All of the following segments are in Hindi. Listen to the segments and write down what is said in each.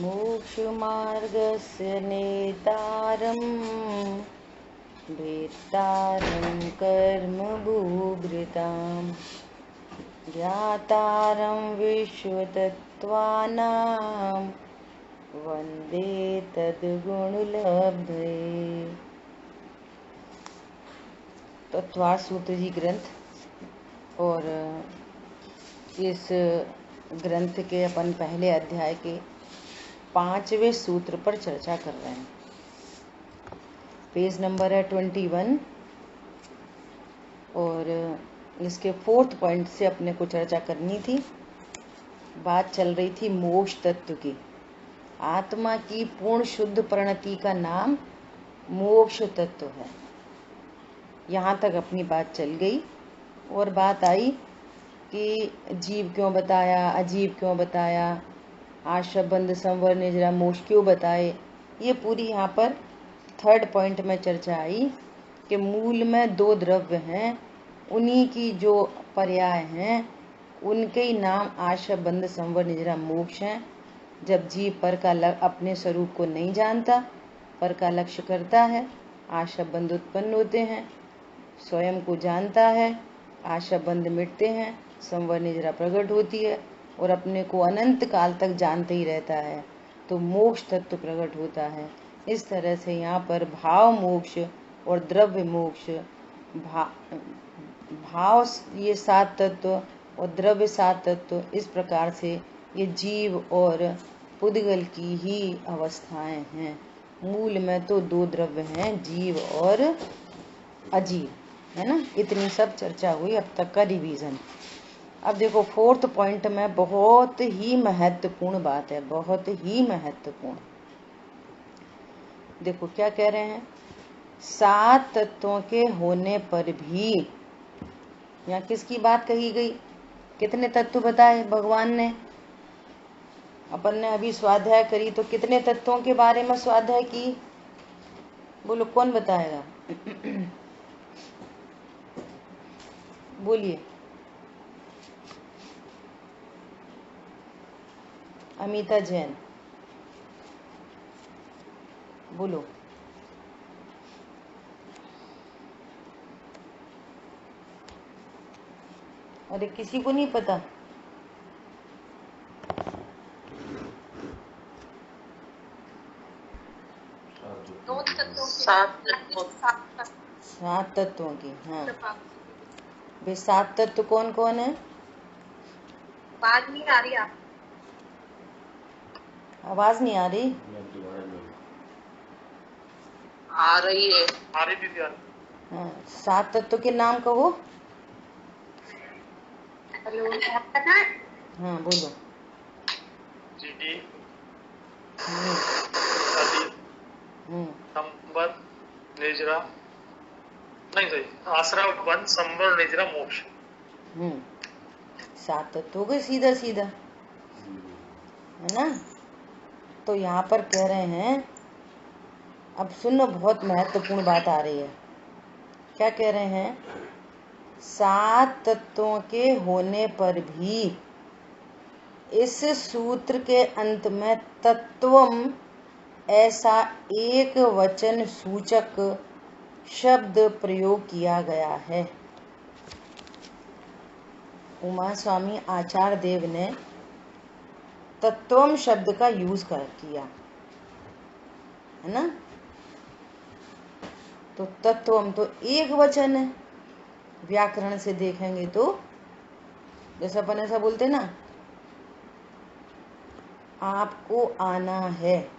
मोक्षमार्गस्य नेतारं भेत्तारं कर्मभूभृतां ज्ञातारं विश्वतत्त्वानां वन्दे तद्गुणलब्धये। तत्वार्थ सूत्र जी ग्रंथ, और इस ग्रंथ के अपन पहले अध्याय के 5वें सूत्र पर चर्चा कर रहे हैं। पेज नंबर है 21 और इसके 4th पॉइंट से अपने को चर्चा करनी थी। बात चल रही थी मोक्ष तत्व की। आत्मा की पूर्ण शुद्ध परिणति का नाम मोक्ष तत्व है। यहाँ तक अपनी बात चल गई और बात आई कि जीव क्यों बताया, अजीव क्यों बताया, आश्रय बंध संवर निजरा मोक्ष क्यों बताए। ये पूरी यहाँ पर 3rd पॉइंट में चर्चा आई कि मूल में 2 द्रव्य हैं, उन्हीं की जो पर्याय हैं उनके ही नाम आश्रय बंध संवर निजरा मोक्ष हैं। जब जीव पर का अपने स्वरूप को नहीं जानता, पर का लक्ष्य करता है, आश्रय बंध उत्पन्न होते हैं। स्वयं को जानता है, आश्रय बंध मिटते हैं, संवर निजरा प्रकट होती है और अपने को अनंत काल तक जानते ही रहता है, तो मोक्ष तत्व प्रकट होता है। इस तरह से यहाँ पर भाव मोक्ष और द्रव्य मोक्ष, भाव ये 7 तत्व और द्रव्य 7 तत्व, इस प्रकार से ये जीव और पुद्गल की ही अवस्थाएं हैं। मूल में तो 2 द्रव्य हैं, जीव और अजीव, है ना। इतनी सब चर्चा हुई अब तक का रिवीजन। अब देखो 4th पॉइंट में बहुत ही महत्वपूर्ण बात है, बहुत ही महत्वपूर्ण। देखो क्या कह रहे हैं, 7 तत्वों के होने पर भी, यहाँ किसकी बात कही गई, कितने तत्व बताए भगवान ने। अपन ने अभी स्वाध्याय करी तो कितने तत्वों के बारे में स्वाध्याय की, बोलो कौन बताएगा। बोलिए। अमिता जैन बोलो। अरे किसी को नहीं पता। सात तत्वों की, हाँ वे 7 तत्व कौन कौन है। आवाज नहीं आ रही, आवाज नहीं आ रही। आ रही है, आ रही थी। हाँ, 7 तत्व के नाम कहो। हेलो, हाँ बोलो। संवर निजरा, नहीं सही, आश्रय बंध संवर निजरा मोक्ष। 7 तत्व हो गए सीधा सीधा, है ना। तो यहाँ पर कह रहे हैं, अब सुनो, बहुत महत्वपूर्ण बात आ रही है। क्या कह रहे हैं, 7 तत्वों के होने पर भी इस सूत्र के अंत में तत्वम ऐसा एक वचन सूचक शब्द प्रयोग किया गया है। उमा स्वामी आचार्य देव ने तत्वम शब्द का यूज किया है ना। तो तत्वम तो एक वचन है, व्याकरण से देखेंगे तो जैसे अपन ऐसा बोलते ना, आपको आना है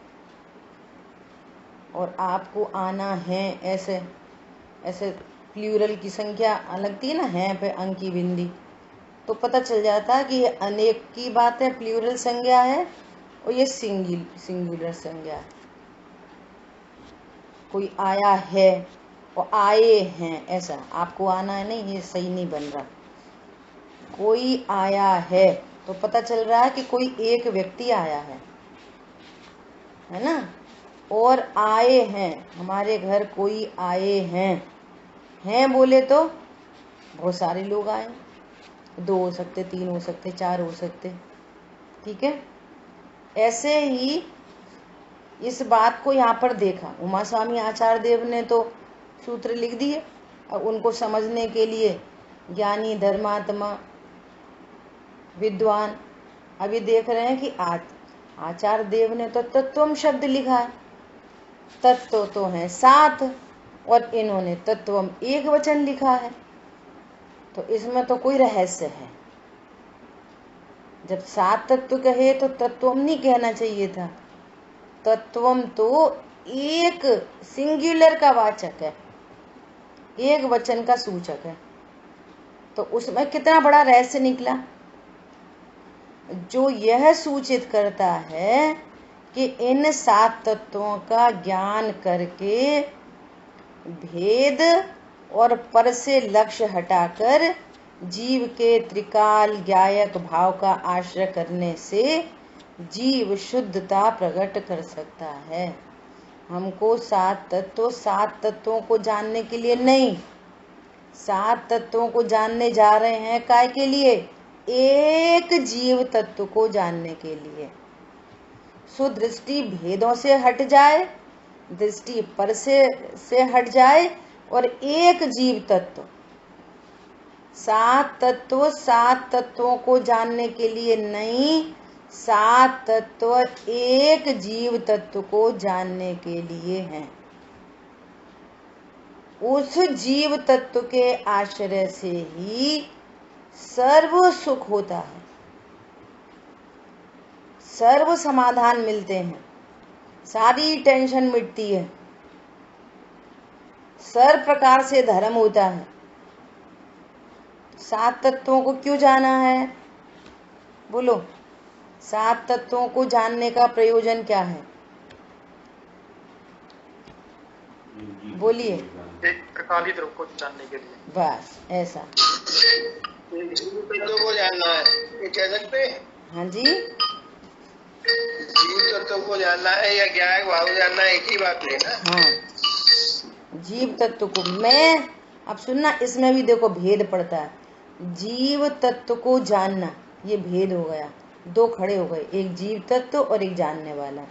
और आपको आना है, ऐसे ऐसे प्लूरल की संख्या लगती है ना, है पे अंक की बिंदी, तो पता चल जाता है कि ये अनेक की बात है, प्लूरल संज्ञा है, और ये सिंगुलर संज्ञा है। कोई आया है और आए हैं, ऐसा आपको आना है नहीं, ये सही नहीं बन रहा। कोई आया है तो पता चल रहा है कि कोई एक व्यक्ति आया है ना। और आए हैं, हमारे घर कोई आए हैं बोले तो बहुत सारे लोग आए, 2 हो सकते, 3 हो सकते, 4 हो सकते, ठीक है। ऐसे ही इस बात को यहाँ पर देखा। उमा स्वामी आचार्य देव ने तो सूत्र लिख दिए, अब उनको समझने के लिए ज्ञानी, धर्मात्मा, विद्वान अभी देख रहे हैं कि आचार्य देव ने तो तत्वम शब्द लिखा है, तत्व तो है 7 और इन्होंने तत्वम एक वचन लिखा है, तो इसमें तो कोई रहस्य है। जब 7 तत्व कहे तो तत्वम नहीं कहना चाहिए था, तत्वम तो एक सिंगुलर का वाचक है, एक वचन का सूचक है। तो उसमें कितना बड़ा रहस्य निकला, जो यह सूचित करता है कि इन 7 तत्वों का ज्ञान करके भेद और पर से लक्ष्य हटाकर जीव के त्रिकाल ज्ञायक भाव का आश्रय करने से जीव शुद्धता प्रकट कर सकता है। हमको 7 तत्वों को जानने के लिए नहीं, 7 तत्वों को जानने जा रहे हैं काय के लिए, एक जीव तत्व को जानने के लिए। सो दृष्टि भेदों से हट जाए, दृष्टि पर से हट जाए और एक जीव तत्व, 7 तत्वों को जानने के लिए नहीं, 7 तत्व एक जीव तत्व को जानने के लिए हैं। उस जीव तत्व के आश्रय से ही सर्व सुख होता है, सर्व समाधान मिलते हैं, सारी टेंशन मिटती है, सर्व प्रकार से धर्म होता है। 7 तत्वों को क्यों जाना है, बोलो, 7 तत्वों को जानने का प्रयोजन क्या है, बोलिए। एक त्रिकाली ध्रुव को जानने के लिए, बस ऐसा। तत्व को जानना है, ये कह सकते हैं? हाँ जी, जीव तत्व को जानना है या ज्ञान भाव जानना है, एक ही बात है ना। हाँ, जीव तत्व को, मैं अब सुनना, इसमें भी देखो भेद पड़ता है। जीव तत्व को जानना, ये भेद हो गया, 2 खड़े हो गए, एक जीव तत्व और एक जानने वाला।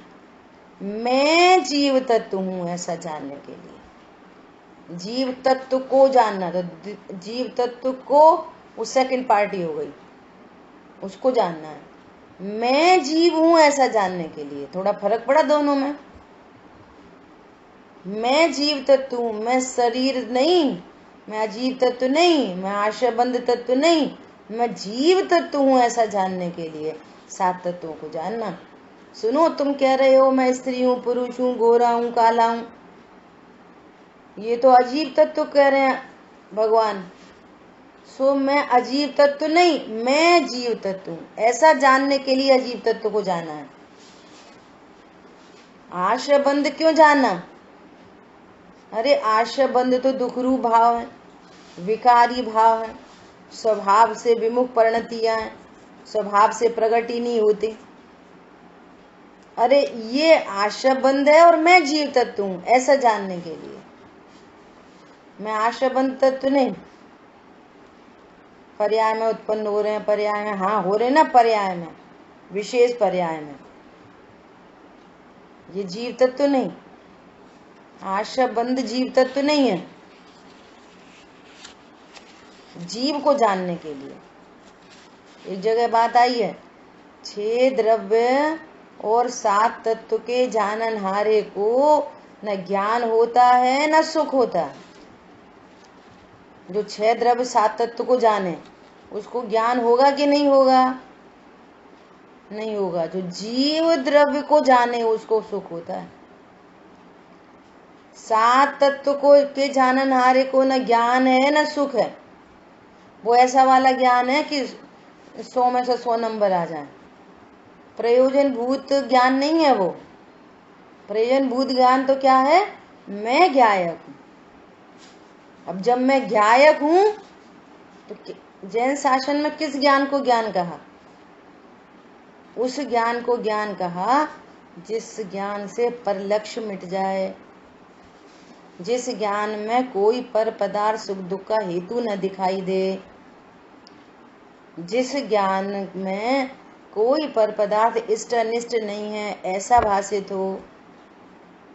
मैं जीव तत्व हूं ऐसा जानने के लिए, जीव तत्व को जानना, तो जीव तत्व को वो सेकंड पार्टी हो गई, उसको जानना है। मैं जीव हूं ऐसा जानने के लिए थोड़ा फर्क पड़ा दोनों में। मैं जीव तत्व हूं, मैं शरीर नहीं, मैं अजीव तत्व नहीं, मैं आश्रयबंध तत्व नहीं, मैं जीव तत्व हूं ऐसा जानने के लिए 7 तत्वों को जानना। सुनो, तुम कह रहे हो मैं स्त्री हूं, पुरुष हूं, गोरा हूं, काला हूं, ये तो अजीब तत्व कह रहे हैं भगवान। सो मैं अजीब तत्व नहीं, मैं जीव तत्व हूं ऐसा जानने के लिए अजीब तत्व को जाना है। आश्रयबंध क्यों जाना, अरे आश्रयबंध तो दुखरूप भाव है, विकारी भाव है, स्वभाव से विमुख परिणतियां हैं, स्वभाव से प्रकट ही नहीं होती। अरे ये आश्रयबंध है और मैं जीव तत्व हूं ऐसा जानने के लिए। मैं आश्रयबंध तत्व नहीं, पर्याय में उत्पन्न हो रहे हैं, पर्याय में, हाँ हो रहे ना, पर्याय में, विशेष पर्याय में, ये जीव तत्व नहीं, आश्रयबंध जीव तत्व नहीं है। जीव को जानने के लिए एक जगह बात आई है, 6 द्रव्य और 7 तत्व के जाननहारे को न ज्ञान होता है न सुख होता है। जो 6 द्रव्य 7 तत्व को जाने उसको ज्ञान होगा कि नहीं होगा, नहीं होगा। जो जीव द्रव्य को जाने उसको सुख होता है। 7 तत्व को के जाननहारे को न ज्ञान है न सुख है, वो ऐसा वाला ज्ञान है कि 100 में से 100 नंबर आ जाए। प्रयोजन भूत ज्ञान नहीं है वो। प्रयोजन भूत ज्ञान तो क्या है, मैं ज्ञायक हूं। अब जब मैं ज्ञायक हूं तो जैन शासन में किस ज्ञान को ज्ञान कहा, उस ज्ञान को ज्ञान कहा जिस ज्ञान से पर लक्ष्य मिट जाए, जिस ज्ञान में कोई पर पदार्थ सुख दुख का हेतु न दिखाई दे, जिस ज्ञान में कोई पर पदार्थ इष्ट अनिष्ट नहीं है ऐसा भाषित हो,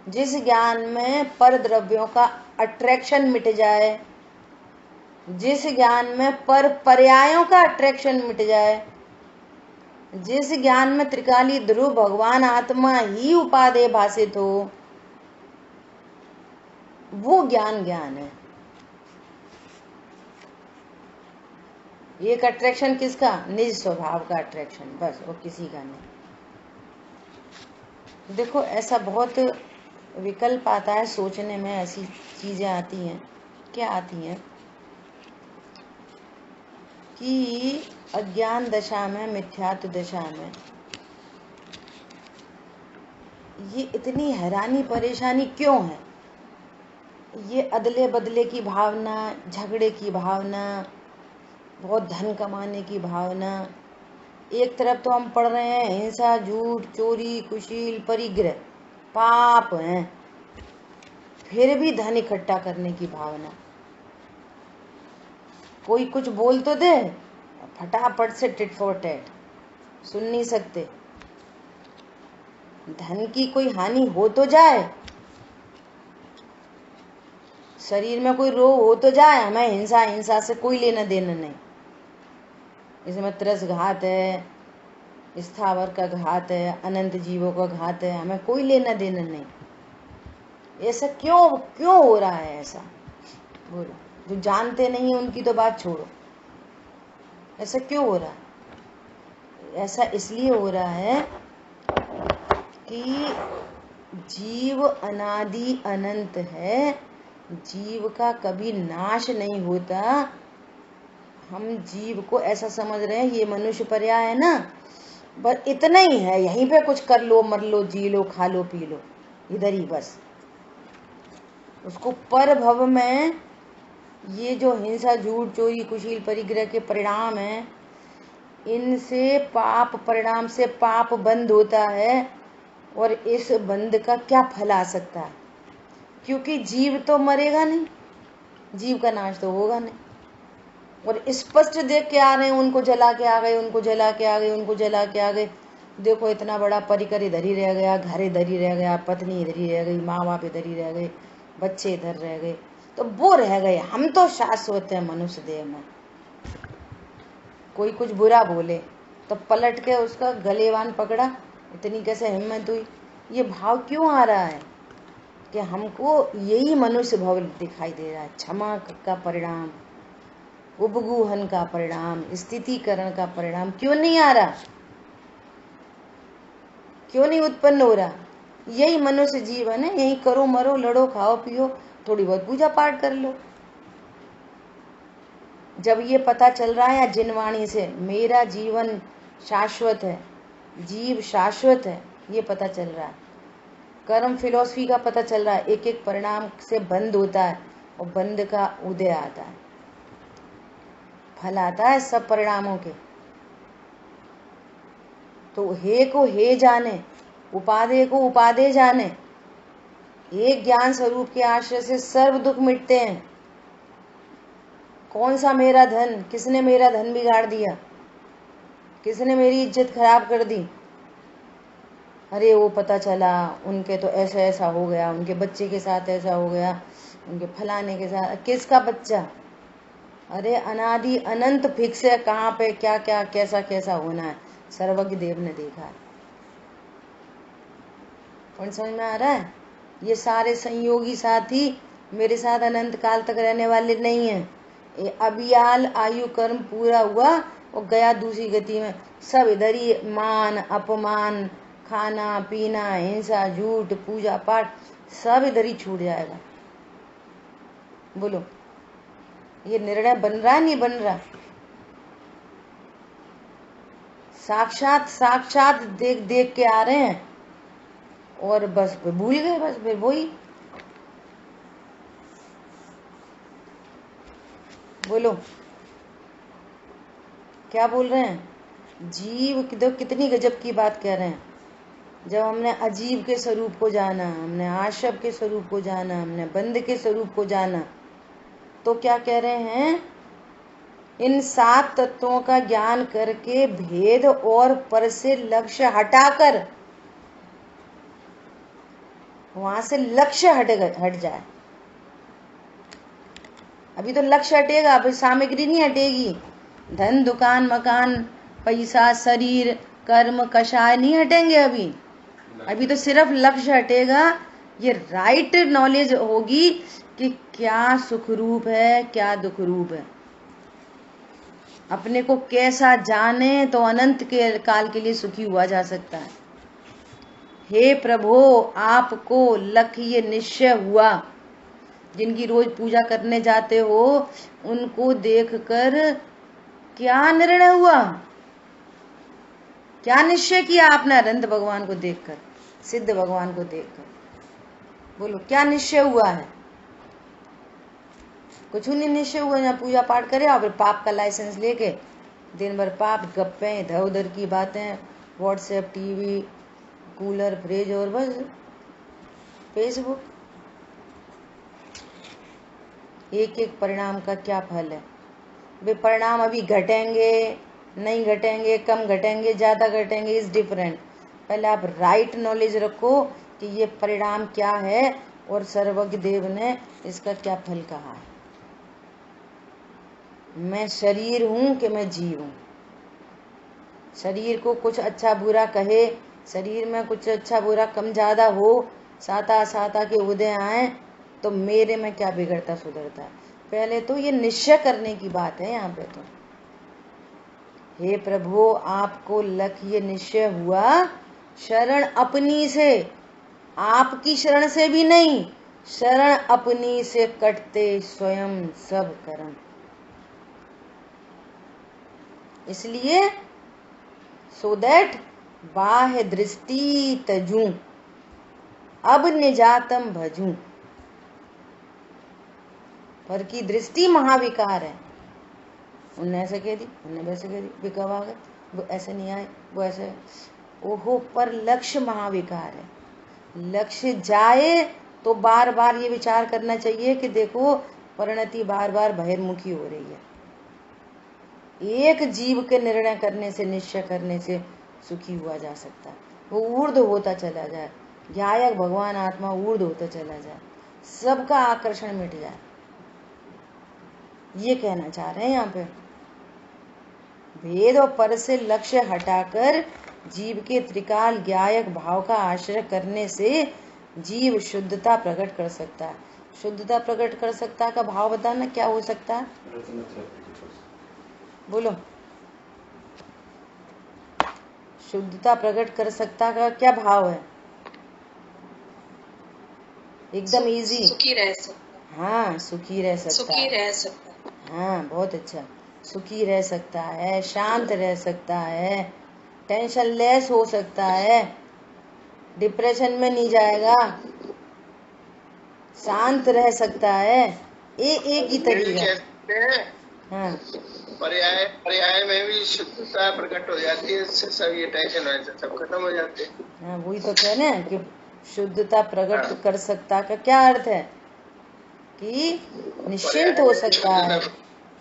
जिस ज्ञान में पर द्रव्यों का अट्रैक्शन मिट जाए, जिस ज्ञान में पर पर्यायों का अट्रैक्शन मिट जाए, जिस ज्ञान में त्रिकाली ध्रुव भगवान आत्मा ही उपादेय भाषित हो, वो ज्ञान ज्ञान है। एक अट्रैक्शन किसका? निज स्वभाव का अट्रैक्शन, बस, वो किसी का नहीं। देखो ऐसा बहुत विकल्प आता है सोचने में, ऐसी चीजें आती हैं। क्या आती हैं कि अज्ञान दशा में, मिथ्यात्व दशा में ये इतनी हैरानी परेशानी क्यों है? ये अदले बदले की भावना, झगड़े की भावना, बहुत धन कमाने की भावना। एक तरफ तो हम पढ़ रहे हैं हिंसा, झूठ, चोरी, कुशील, परिग्रह पाप हैं, फिर भी धन इकट्ठा करने की भावना। कोई कुछ बोल तो दे, फटाफट से टिट फॉर टैट, सुन नहीं सकते। धन की कोई हानि हो तो जाए, शरीर में कोई रोग हो तो जाए, हमें हिंसा हिंसा से कोई लेना देना नहीं। इसमें त्रस घात है, स्थावर का घात है, अनंत जीवों का घात है, हमें कोई लेना देना नहीं। ऐसा क्यों क्यों हो रहा है? ऐसा बोलो, जो जानते नहीं उनकी तो बात छोड़ो, ऐसा क्यों हो रहा है? ऐसा इसलिए हो रहा है कि जीव अनादि अनंत है, जीव का कभी नाश नहीं होता। हम जीव को ऐसा समझ रहे हैं ये मनुष्य पर्याय है ना, बस इतना ही है, यहीं पे कुछ कर लो, मर लो, जी लो, खा लो, पी लो, इधर ही बस। उसको पर भव में ये जो हिंसा, झूठ, चोरी, कुशील, परिग्रह के परिणाम हैं, इनसे पाप, परिणाम से पाप बंद होता है। और इस बंद का क्या फल आ सकता है? क्योंकि जीव तो मरेगा नहीं, जीव का नाश तो होगा नहीं। और स्पष्ट देख के आ रहे हैं, उनको जला के आ गए, उनको जला के आ गए, उनको जला के आ गए। देखो इतना बड़ा परिकर इधर ही रह गया, घर इधर ही रह गया, पत्नी इधर ही रह गई, माँ बाप इधर ही रह गए, बच्चे इधर रह गए, तो वो रह गए। हम तो शाश्वत है मनुष्य देह में। कोई कुछ बुरा बोले तो पलट के उसका गलेवान पकड़ा, इतनी कैसे हिम्मत हुई? ये भाव क्यों आ रहा है कि हमको यही मनुष्य भाव दिखाई दे रहा है? क्षमा का परिणाम, उपगूहन का परिणाम, स्थितिकरण का परिणाम क्यों नहीं आ रहा? क्यों नहीं उत्पन्न हो रहा? यही मनुष्य जीवन है, यही करो मरो, लड़ो, खाओ पियो, थोड़ी बहुत पूजा पाठ कर लो। जब ये पता चल रहा है जिनवाणी से मेरा जीवन शाश्वत है, जीव शाश्वत है, ये पता चल रहा है, कर्म फिलॉसफी का पता चल रहा है, एक एक परिणाम से बंद होता है और बंद का उदय आता है, फल आता है सब परिणामों के। तो हे को हे जाने, उपादेय को उपादेय जाने। एक ज्ञान स्वरूप के आश्रय से सर्व दुख मिटते हैं। कौन सा मेरा धन, किसने मेरा धन बिगाड़ दिया, किसने मेरी इज्जत खराब कर दी? अरे वो पता चला उनके तो ऐसा ऐसा हो गया, उनके बच्चे के साथ ऐसा हो गया, उनके फलाने के साथ। किसका बच्चा? अरे अनादि अनंत फिक्स है, कहाँ पे क्या क्या कैसा कैसा होना है, सर्वज्ञ देव ने देखा है। कौन समझ में आ रहा है? ये सारे संयोगी साथी मेरे साथ अनंत काल तक रहने वाले नहीं है। ये अबियाल आयु कर्म पूरा हुआ और गया दूसरी गति में, सब इधर ही मान अपमान, खाना पीना, हिंसा, झूठ, पूजा पाठ, सब इधर ही छूट जाएगा। बोलो ये निर्णय बन रहा है नहीं बन रहा? साक्षात साक्षात देख देख के आ रहे हैं और बस भूल गए, बस वही। बोलो क्या बोल रहे हैं? जीव कितनी गजब की बात कह रहे हैं। जब हमने अजीव के स्वरूप को जाना, हमने आशव के स्वरूप को जाना, हमने बंद के स्वरूप को जाना, तो क्या कह रहे हैं इन 7 तत्वों का ज्ञान करके भेद और पर से लक्ष्य हटाकर, वहां से लक्ष्य हट जाए। अभी तो लक्ष्य हटेगा, अभी सामग्री नहीं हटेगी। धन, दुकान, मकान, पैसा, शरीर, कर्म, कषाय नहीं हटेंगे अभी तो सिर्फ लक्ष्य हटेगा। ये राइट नॉलेज होगी कि क्या सुख रूप है, क्या दुख रूप है। अपने को कैसा जाने तो अनंत के काल के लिए सुखी हुआ जा सकता है। हे प्रभु, आपको लक्ष्य ये निश्चय हुआ। जिनकी रोज पूजा करने जाते हो उनको देखकर क्या निर्णय हुआ, क्या निश्चय किया आपने अनंत भगवान को देखकर, सिद्ध भगवान को देखकर? बोलो क्या निश्चय हुआ है? कुछ नहीं निश्चय हुआ। यहाँ पूजा पाठ करे और फिर पाप का लाइसेंस लेके दिन भर पाप, गप्पे, इधर उधर की बातें, व्हाट्सएप, टीवी, कूलर, फ्रिज और बस फेसबुक। एक एक परिणाम का क्या फल है? वे परिणाम अभी घटेंगे, नहीं घटेंगे, कम घटेंगे, ज्यादा घटेंगे, इज डिफरेंट। पहले आप राइट नॉलेज रखो कि ये परिणाम क्या है और सर्वज्ञ देव ने इसका क्या फल कहा है। मैं शरीर हूं कि मैं जीव हूं। शरीर को कुछ अच्छा बुरा कहे, शरीर में कुछ अच्छा बुरा कम ज्यादा हो, साता साता के उदय आए, तो मेरे में क्या बिगड़ता सुधरता है? पहले तो ये निश्चय करने की बात है यहाँ पे। तो हे प्रभु, आपको लक्ष्य निश्चय हुआ शरण अपनी से, आपकी शरण से भी नहीं, शरण अपनी से कटते स्वयं सब कर्म। इसलिए सो दैट बाह्य दृष्टि तजू, अब निजातम भजू। पर की दृष्टि महाविकार है। उनने ऐसे कह दी, उनने वैसे कह दी, वे कब आ गए, वो ऐसे नहीं आए, वो ऐसे। ओहो, पर लक्ष्य महाविकार है। लक्ष्य जाए तो बार बार ये विचार करना चाहिए कि देखो परिणति बार बार बहिर्मुखी हो रही है। एक जीव के निर्णय करने से, निश्चय करने से सुखी हुआ जा सकता है। वो ऊर्ध्व होता चला जाए, ध्यायक भगवान आत्मा ऊर्ध्व होता चला जाए, सबका आकर्षण मिट जाए। ये कहना चाह रहे हैं यहाँ पे। भेद और पर से लक्ष्य हटाकर जीव के त्रिकाल ज्ञायक भाव का आश्रय करने से जीव शुद्धता प्रकट कर सकता है। शुद्धता प्रकट कर सकता का भाव बताना क्या हो सकता है? बोलो, शुद्धता प्रकट कर सकता का क्या भाव है? एकदम इजी। सुखी रह सकता। हाँ, सुखी रह सकता, सुखी रह सकता। हाँ, बहुत अच्छा। सुखी रह सकता है, शांत रह सकता है, टेंशन लेस हो सकता है, डिप्रेशन में नहीं जाएगा, शांत रह सकता है। एक ही तरीका। हाँ, पर्याय पर्याय में भी शुद्धता प्रकट हो जाती है, इससे सब ये टेंशन वैसे सब खत्म हो जाते हैं। हाँ, वही तो कह रहे हैं कि शुद्धता प्रकट कर सकता का क्या अर्थ है? कि निश्चिंत हो सकता है,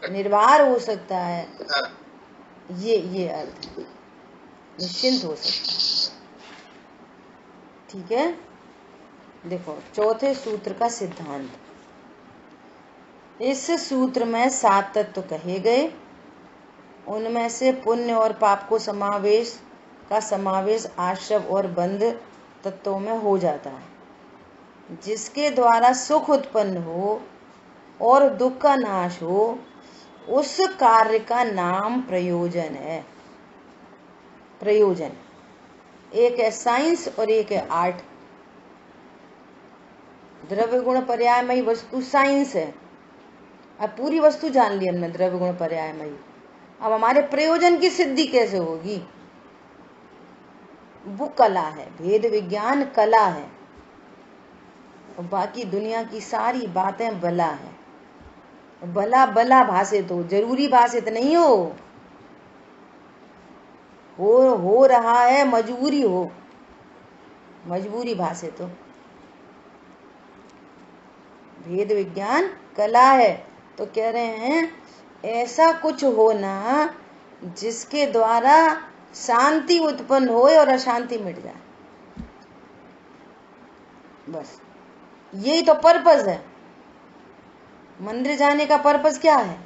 निर्भर हो सकता है। ये अर्थ है, निश्चिंत हो सकता है। ठीक है, देखो चौथे सूत्र का सिद्धांत। इस सूत्र में 7 तत्व कहे गए। उनमें से पुण्य और पाप को समावेश आश्रव और बंध तत्वों में हो जाता है। जिसके द्वारा सुख उत्पन्न हो और दुख का नाश हो, उस कार्य का नाम प्रयोजन है। प्रयोजन एक है साइंस और एक है आर्ट। द्रव्य गुण पर्यायमयी वस्तु साइंस है। अब पूरी वस्तु जान ली हमने, द्रव्य गुण पर्यायमयी। अब हमारे प्रयोजन की सिद्धि कैसे होगी? वो कला है, भेद विज्ञान कला है, और बाकी दुनिया की सारी बातें बला है। भला भला भाषित हो, जरूरी भाषित नहीं हो रहा है, मजबूरी हो, मजबूरी भाषित हो। भेद विज्ञान कला है। तो कह रहे हैं ऐसा कुछ होना जिसके द्वारा शांति उत्पन्न होए और अशांति मिट जाए। बस यही तो पर्पस है। मंदिर जाने का पर्पस क्या है?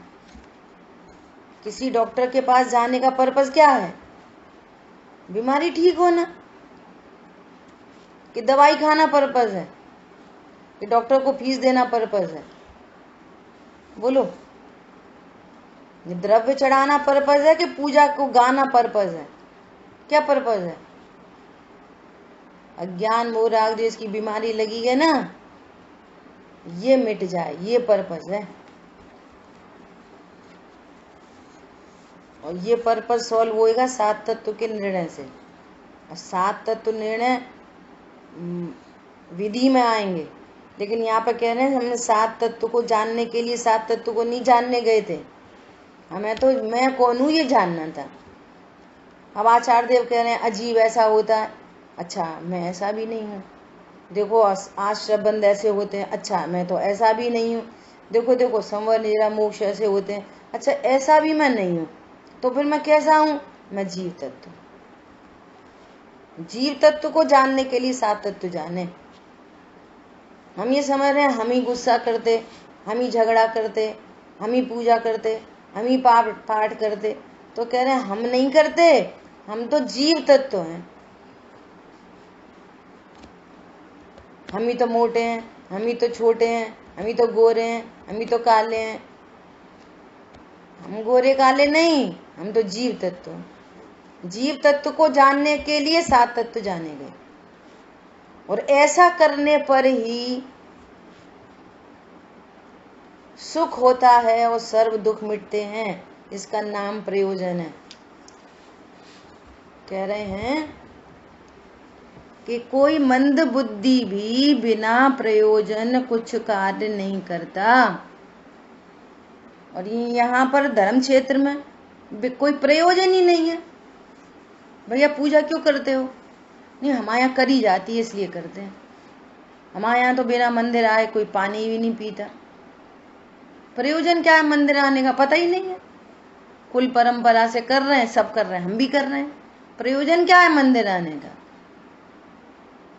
किसी डॉक्टर के पास जाने का पर्पस क्या है? बीमारी ठीक होना। कि दवाई खाना पर्पस है? कि डॉक्टर को फीस देना पर्पस है? बोलो। द्रव्य चढ़ाना पर्पस है कि पूजा को गाना पर्पस है? क्या पर्पस है? अज्ञान मोह राग द्वेष की बीमारी लगी है ना, ये मिट जाए, ये पर्पस है। और ये पर्पस सॉल्व होएगा 7 तत्व के निर्णय से। और 7 तत्व निर्णय विधि में आएंगे, लेकिन यहाँ पर कह रहे हैं हमने 7 तत्व को जानने के लिए 7 तत्व को नहीं जानने गए थे। हमें तो मैं कौन हूँ ये जानना था। अब आचार्य देव कह रहे हैं अजीब ऐसा होता है। अच्छा, मैं ऐसा भी नहीं हूँ। देखो आश्रबंद ऐसे होते हैं। अच्छा, मैं तो ऐसा भी नहीं हूँ। देखो देखो संवर निद्रा मोक्ष ऐसे होते हैं। अच्छा, ऐसा भी मैं नहीं हूँ। तो फिर मैं कैसा हूँ? मैं जीव तत्व। जीव तत्व को जानने के लिए 7 तत्व जाने। हम ये समझ रहे हैं हम ही गुस्सा करते, हम ही झगड़ा करते, हम ही पूजा करते, हम ही पाठ करते। तो कह रहे हैं हम नहीं करते, हम तो जीव तत्व हैं। हम ही तो मोटे हैं, हम ही तो छोटे हैं, हम ही तो गोरे हैं, हम ही तो काले हैं। हम गोरे काले नहीं, हम तो जीव तत्व हैं। जीव तत्व को जानने के लिए 7 तत्व जाने गए। और ऐसा करने पर ही सुख होता है और सर्व दुख मिटते हैं। इसका नाम प्रयोजन है। कह रहे हैं कि कोई मंद बुद्धि भी बिना प्रयोजन कुछ कार्य नहीं करता। और यहाँ पर धर्म क्षेत्र में कोई प्रयोजन ही नहीं है। भैया पूजा क्यों करते हो? नहीं, हमारे यहाँ करी जाती है इसलिए करते हैं। हमारे यहाँ तो बिना मंदिर आए कोई पानी भी नहीं पीता। प्रयोजन क्या है मंदिर आने का? पता ही नहीं है। कुल परंपरा से कर रहे हैं, सब कर रहे हैं, हम भी कर रहे हैं। प्रयोजन क्या है मंदिर आने का?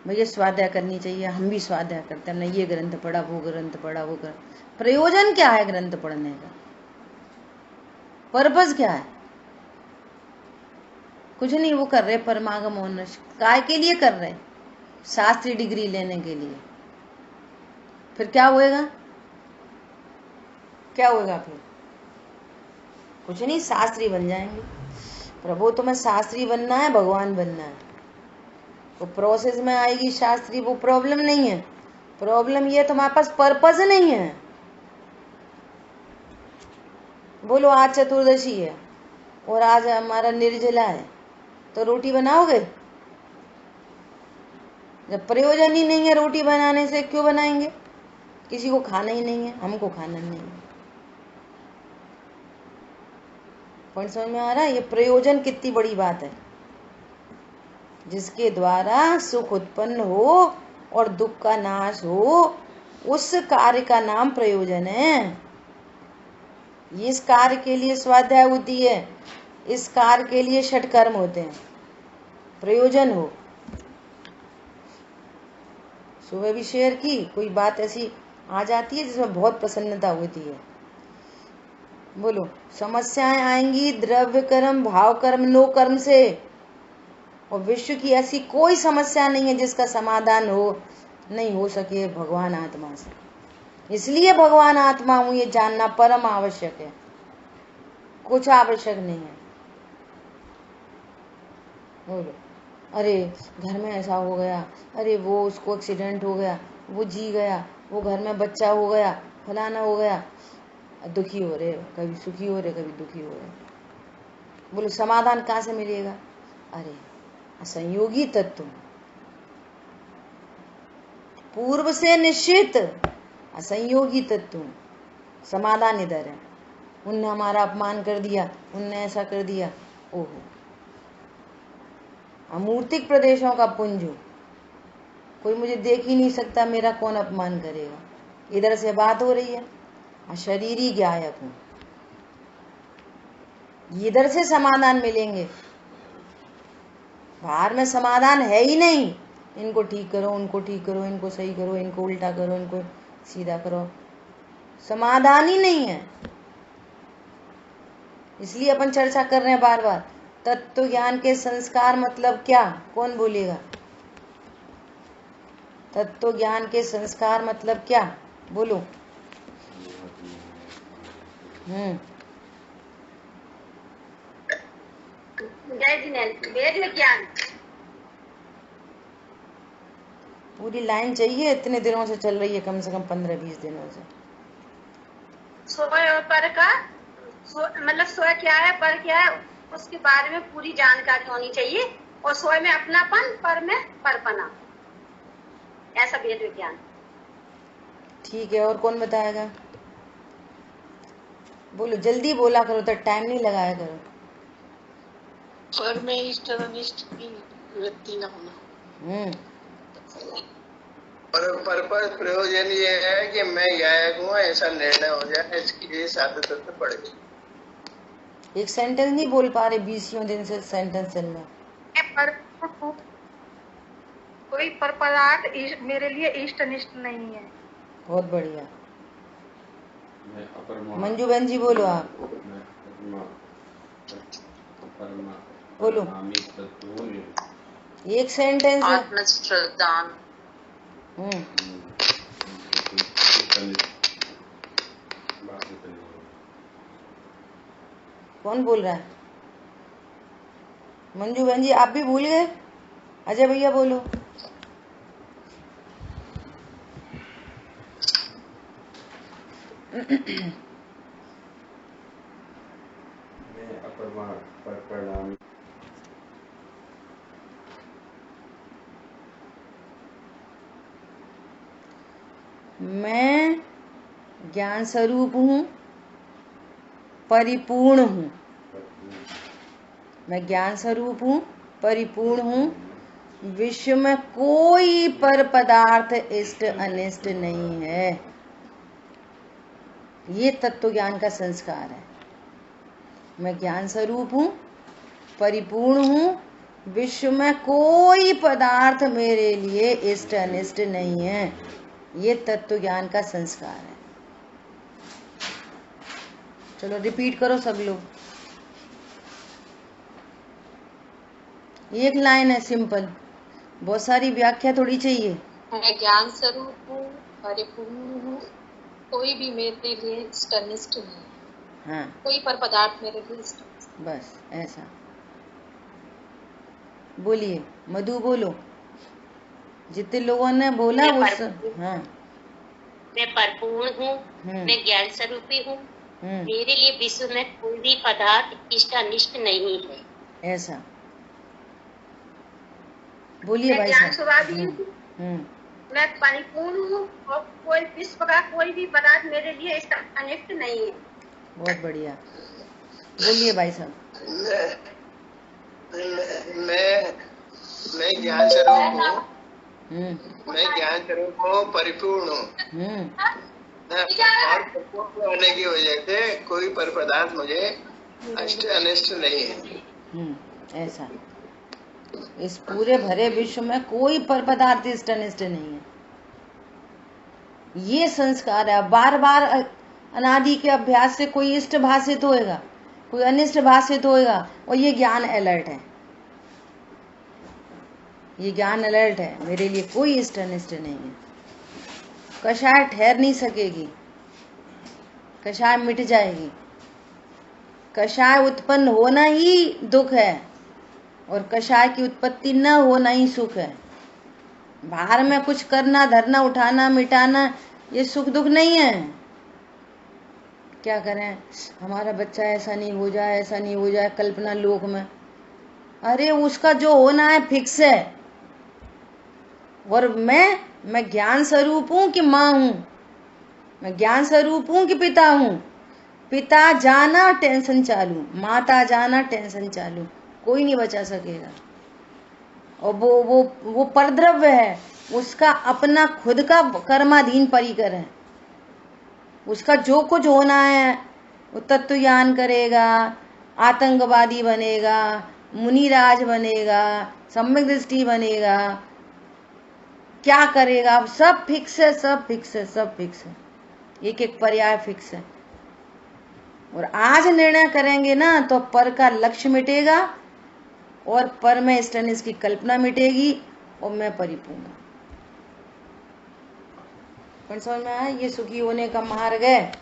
भैया स्वाध्याय करनी चाहिए, हम भी स्वाध्याय करते हैं। हमने ये ग्रंथ पढ़ा, वो ग्रंथ पढ़ा, वो कर। प्रयोजन क्या है ग्रंथ पढ़ने का? पर्पस क्या है? कुछ नहीं। वो कर रहे परमागम ऑनर्स काय के लिए कर रहे? शास्त्री डिग्री लेने के लिए। फिर क्या होएगा? क्या होएगा फिर? कुछ नहीं, शास्त्री बन जाएंगे। प्रभु तुम्हें शास्त्री बनना है, भगवान बनना है। वो प्रोसेस में आएगी शास्त्री, वो प्रॉब्लम नहीं है। प्रॉब्लम ये तुम्हारे पास पर्पस नहीं है। बोलो आज चतुर्दशी है और आज हमारा निर्जला है, तो रोटी बनाओगे? जब प्रयोजन ही नहीं है रोटी बनाने से, क्यों बनाएंगे? किसी को खाना ही नहीं है, हमको खाना नहीं है। पॉइंट समझ में आ रहा है? ये प्रयोजन कितनी बड़ी बात है। जिसके द्वारा सुख उत्पन्न हो और दुख का नाश हो, उस कार्य का नाम प्रयोजन है। इस कार्य के लिए स्वाध्याय होती है, इस कार्य के लिए षट कर्म होते हैं। प्रयोजन हो। सुबह भी शेयर की, कोई बात ऐसी आ जाती है जिसमें बहुत प्रसन्नता होती है। बोलो, समस्याएं आएंगी द्रव्य कर्म, भाव कर्म, नो कर्म से। और विश्व की ऐसी कोई समस्या नहीं है जिसका समाधान नहीं हो सके भगवान आत्मा से। इसलिए भगवान आत्मा हूं ये जानना परम आवश्यक है। कुछ आवश्यक नहीं है। बोलो, अरे घर में ऐसा हो गया, अरे वो उसको एक्सीडेंट हो गया, वो जी गया, वो घर में बच्चा हो गया, फलाना हो गया, दुखी हो रहे, कभी सुखी हो रहे, कभी दुखी हो रहे। बोलो समाधान कहाँ से मिलेगा? अरे असंयोगी तत्व, पूर्व से निश्चित असंयोगी तत्व। समाधान इधर है। उनने हमारा अपमान कर दिया, उनने ऐसा कर दिया। ओहो, अमूर्तिक प्रदेशों का पुंज, कोई मुझे देख ही नहीं सकता, मेरा कौन अपमान करेगा? इधर से बात हो रही है। शरीरी ज्ञायक हूं। इधर से समाधान मिलेंगे, बाहर में समाधान है ही नहीं। इनको ठीक करो, उनको ठीक करो, इनको सही करो, इनको उल्टा करो, इनको सीधा करो, समाधान ही नहीं है। इसलिए अपन चर्चा कर रहे हैं बार बार, तत्व ज्ञान के संस्कार मतलब क्या? कौन बोलेगा? तत्व ज्ञान के संस्कार मतलब क्या? बोलो। वेद विज्ञान। पूरी लाइन चाहिए, इतने दिनों से चल रही है, कम से कम 15-20 दिनों से। सोए और पर का मतलब सोए क्या है, पर क्या है, उसके बारे में पूरी जानकारी होनी चाहिए। और सोए में अपनापन, पर में परपना, ऐसा वेद विज्ञान। ठीक है, और कौन बताएगा? बोलो, जल्दी बोला करो, तो टाइम नहीं लगाया करो। पर में इष्ट और अनिष्ट की वृत्ति न होना। पर प्रयोजन ये है कि मैं गायक हूँ ऐसा निर्णय हो जाए, इसके लिए साधु तत्व पड़ गई। एक सेंटेंस नहीं बोल पा रहे, 20 दिन से सेंटेंस चल रहा है। कोई पर पदार्थ मेरे लिए इष्ट अनिष्ट नहीं है। बहुत बढ़िया। मंजू बहन जी बोलो आप। बोलो, एक सेंटेंस है। आत्मश्रद्धान। कौन बोल रहा है? मंजू बहन जी आप भी भूल गए? अजय भैया बोलो। मैं ज्ञान स्वरूप हूँ, परिपूर्ण हूँ। मैं ज्ञान स्वरूप हूँ, परिपूर्ण हूँ। विश्व में कोई पर पदार्थ इष्ट अनिष्ट नहीं है। ये तत्व ज्ञान का संस्कार है। मैं ज्ञान स्वरूप हूँ, परिपूर्ण हूँ, विश्व में कोई पदार्थ मेरे लिए इष्ट अनिष्ट नहीं है। ये तत्व ज्ञान का संस्कार है। चलो रिपीट करो सब लोग। एक लाइन है सिंपल, बहुत सारी व्याख्या थोड़ी चाहिए। मैं ज्ञान स्वरूप हूँ, परिपूर्ण हूँ, कोई भी मेरे लिए इष्ट अनिष्ट नहीं। हाँ, कोई पर पदार्थ मेरे लिए इष्ट। बस ऐसा बोलिए। मधु बोलो। जितने लोगों ने बोला वो हाँ। मैं परिपूर्ण हूँ, मैं ज्ञान स्वरूपी हूँ, मेरे लिए विश्व में कोई भी पदार्थ इष्ट अनिष्ट नहीं है। ऐसा बोलिए भाई साहब। मैं परिपूर्ण हूँ और कोई विश्व का कोई भी पदार्थ मेरे लिए इष्ट अनिष्ट नहीं है। बहुत बढ़िया, बोलिए भाई साहब। मैं ज्ञान स्वरूप हूँ, मैं ज्ञान स्वरूप हूँ, परिपूर्ण हूँ, और परिपूर्ण होने की वजह से कोई पर पदार्थ मुझे इष्ट अनिष्ट नहीं है। ऐसा इस पूरे भरे विश्व में कोई पर पदार्थ इष्ट अनिष्ट नहीं है। ये संस्कार है। बार बार अनादि के अभ्यास से कोई इष्ट भाषित होएगा, कोई अनिष्ट भाषित होएगा, और ये ज्ञान अलर्ट है। ये ज्ञान अलर्ट है, मेरे लिए कोई इष्ट अनिष्ट नहीं है। कषाय ठहर नहीं सकेगी, कषाय मिट जाएगी। कषाय उत्पन्न होना ही दुख है और कषाय की उत्पत्ति न होना ही सुख है। बाहर में कुछ करना, धरना, उठाना, मिटाना, ये सुख दुख नहीं है। क्या करें, हमारा बच्चा ऐसा नहीं हो जाए, ऐसा नहीं हो जाए, कल्पना लोक में। अरे उसका जो होना है फिक्स है। और मैं ज्ञान स्वरूप हूँ कि माँ हूँ, मैं ज्ञान स्वरूप हूँ कि पिता हूँ। पिता जाना टेंशन चालू, माता जाना टेंशन चालू, कोई नहीं बचा सकेगा। और वो परद्रव्य है, उसका अपना खुद का कर्माधीन परिकर है। उसका जो कुछ होना है वो तत्व ज्ञान करेगा, आतंकवादी बनेगा, मुनिराज बनेगा, सम्यक दृष्टि बनेगा, क्या करेगा, अब सब फिक्स है, सब फिक्स है, सब फिक्स है, एक एक पर्याय फिक्स है। और आज निर्णय करेंगे ना तो पर का लक्ष्य मिटेगा और पर में इष्टनिष्ठ की कल्पना मिटेगी और मैं परिपूर्ण। समझ में आया? ये सुखी होने का मार्ग है।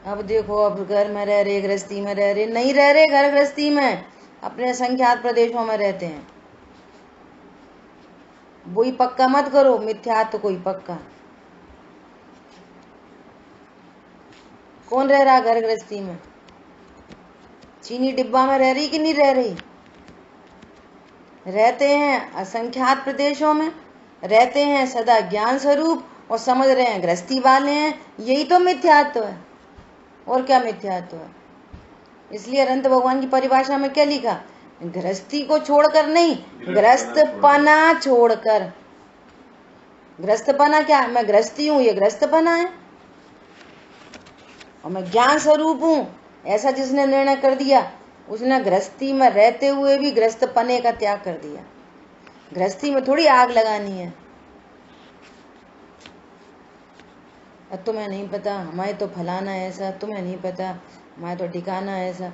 अब देखो, अब घर में रह रहे, गृहस्थी में रह रहे, नहीं रह रहे घर गृहस्थी में, अपने असंख्यात प्रदेशों में रहते हैं। वही पक्का मत करो, मिथ्या तो कोई पक्का। कौन रह रहा घर गृहस्थी में? चीनी डिब्बा में रह रही कि नहीं रह रही? रहते हैं असंख्यात प्रदेशों में, रहते हैं सदा ज्ञान स्वरूप और समझ रहे हैं गृहस्थी वाले हैं। यही तो मिथ्यात्व है, और क्या मिथ्यात्व है? इसलिए अनंत भगवान की परिभाषा में क्या लिखा? गृहस्थी को छोड़कर नहीं, गृहस्थपना छोड़कर। गृहस्थपना क्या? मैं गृहस्थी हूं, ये गृहस्थपना है, और मैं ज्ञान स्वरूप हूं, ऐसा जिसने निर्णय कर दिया उसने गृहस्थी में रहते हुए भी गृहस्थपने का त्याग कर दिया। गृहस्थी में थोड़ी आग लगानी है। अब तुम्हें नहीं पता, हमारे तो फलाना है ऐसा, तुम्हें नहीं पता, हमारे तो ठिकाना है ऐसा।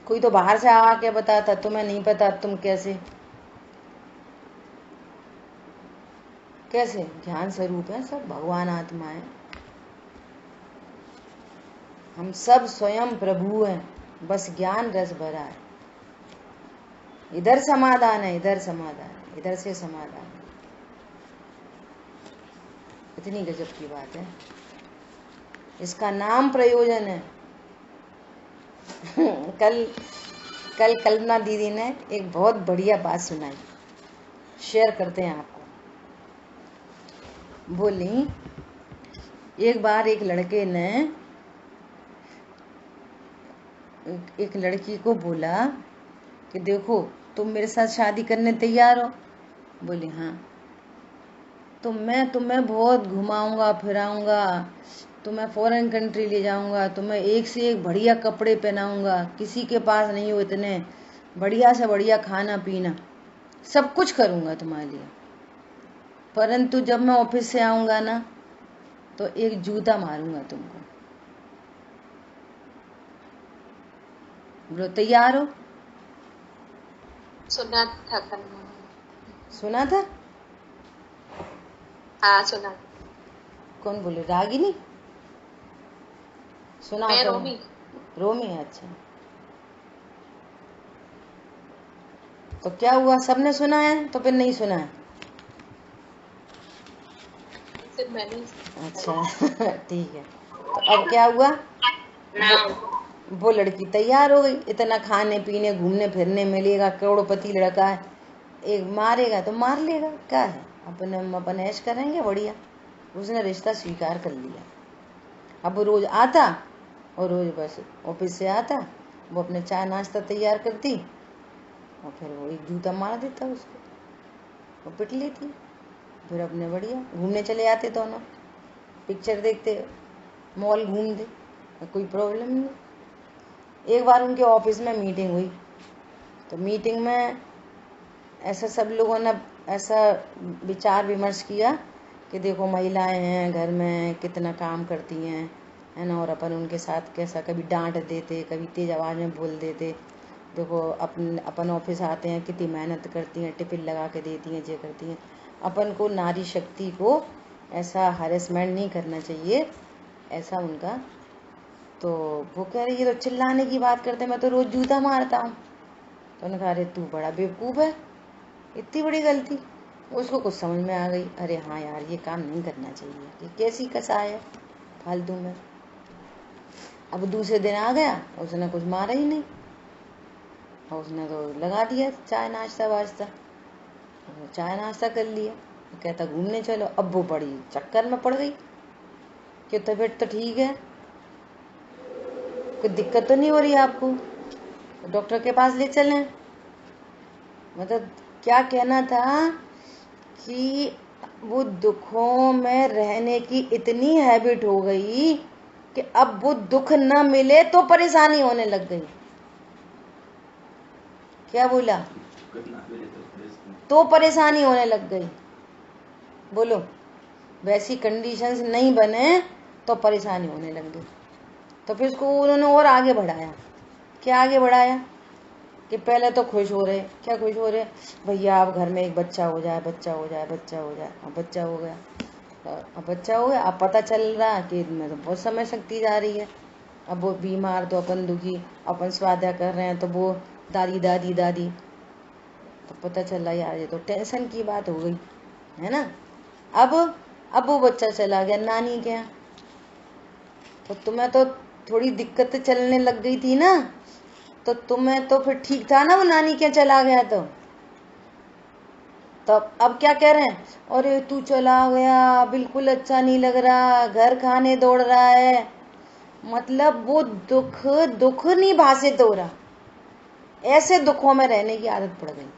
कोई तो बाहर से आके बताता, तुम्हें नहीं पता, तुम कैसे कैसे? ज्ञान स्वरूप है सब, भगवान आत्मा है, हम सब स्वयं प्रभु हैं, बस ज्ञान रस भरा है। इधर समाधान है, इधर समाधान है, इधर से समाधान है। इतनी गजब की बात है, इसका नाम प्रयोजन है। कल कल्पना दीदी ने एक बहुत बढ़िया बात सुनाई, शेयर करते हैं आपको। बोली, एक बार एक लड़के ने एक लड़की को बोला कि देखो, तुम मेरे साथ शादी करने तैयार हो? बोली हाँ। तो मैं तुम्हें बहुत घुमाऊंगा फिराऊंगा, तुम्हें फॉरेन कंट्री ले जाऊंगा, तुम्हें एक से एक बढ़िया कपड़े पहनाऊंगा, किसी के पास नहीं हो इतने, बढ़िया से बढ़िया खाना पीना, सब कुछ करूंगा तुम्हारे लिए। परंतु जब मैं ऑफिस से आऊंगा ना तो एक जूता मारूंगा तुमको। बोलो तैयार हो? सुना था कल। सुना था? हाँ सुना। कौन बोले? रागिनी? सुना मैं तो रोमी। रोमी, अच्छा। तो क्या हुआ, सबने सुना है तो फिर नहीं सुना है? सिर्फ मैंने। अच्छा ठीक है। तो अब क्या हुआ? वो लड़की तैयार हो गई, इतना खाने पीने घूमने फिरने मिलेगा, करोड़पति लड़का है, एक मारेगा तो मार लेगा, क्या है, अपन ऐश करेंगे बढ़िया। उसने रिश्ता स्वीकार कर लिया। अब वो रोज आता और रोज बस ऑफिस से आता, वो अपने चाय नाश्ता तैयार करती और फिर वो एक जूता मार देता उसको, वो पिट लेती। फिर अपने बढ़िया घूमने चले आते दोनों, पिक्चर देखते, मॉल घूमते, कोई प्रॉब्लम नहीं। एक बार उनके ऑफिस में मीटिंग हुई, तो मीटिंग में ऐसा सब लोगों ने ऐसा विचार विमर्श किया कि देखो महिलाएं हैं घर में, कितना काम करती हैं, है ना, और अपन उनके साथ कैसा कभी डांट देते, कभी तेज आवाज़ में बोल देते। देखो अपन ऑफिस आते हैं, कितनी मेहनत करती हैं, टिफिन लगा के देती हैं, ये करती हैं। अपन को नारी शक्ति को ऐसा हरेसमेंट नहीं करना चाहिए, ऐसा उनका। तो वो कह रही है तो चिल्लाने की बात करते, मैं तो रोज जूता मारता हूँ। तो उन्होंने कहा अरे तू बड़ा बेवकूफ़ है, इतनी बड़ी गलती। उसको कुछ समझ में आ गई, अरे हाँ यार ये काम नहीं करना चाहिए, ये कैसी कसाई है फालतू में। अब दूसरे दिन आ गया, उसने कुछ मारा ही नहीं, और उसने तो लगा दिया चाय नाश्ता वाश्ता, चाय नाश्ता कर लिया। कहता घूमने चलो। अब वो बड़ी चक्कर में पड़ गई कि तबीयत तो ठीक है, कोई दिक्कत तो नहीं हो रही आपको, डॉक्टर के पास ले चलें। मतलब क्या कहना था कि वो दुखों में रहने की इतनी हैबिट हो गई कि अब वो दुख न मिले तो परेशानी होने लग गई। क्या बोला? तो परेशानी होने लग गई। बोलो, वैसी कंडीशंस नहीं बने तो परेशानी होने लग गई। तो फिर उसको उन्होंने और आगे बढ़ाया। क्या आगे बढ़ाया कि पहले तो खुश हो रहे। क्या खुश हो रहे? भैया अब घर में एक बच्चा हो जाए, बच्चा हो जाए, बच्चा हो जाए। अब बच्चा हो गया, अब बच्चा हो गया। अब पता चल रहा कि इनमें तो बहुत समय शक्ति जा रही है। अब वो बीमार तो अपन दुखी, अपन स्वाध्याय कर रहे हैं तो वो दादी दादी दादी। तो पता चला यार ये तो टेंशन की बात हो गई है ना। अब वो बच्चा चला गया नानी के यहाँ। तो तुम्हें तो थोड़ी दिक्कत चलने लग गई थी ना, तो तुम्हें तो फिर ठीक था ना वो नानी के चला गया। तो अब क्या कह रहे हैं? अरे तू चला गया, बिल्कुल अच्छा नहीं लग रहा, घर खाने दौड़ रहा है। मतलब वो दुख नहीं भाषित हो रहा, ऐसे दुखों में रहने की आदत पड़ गई।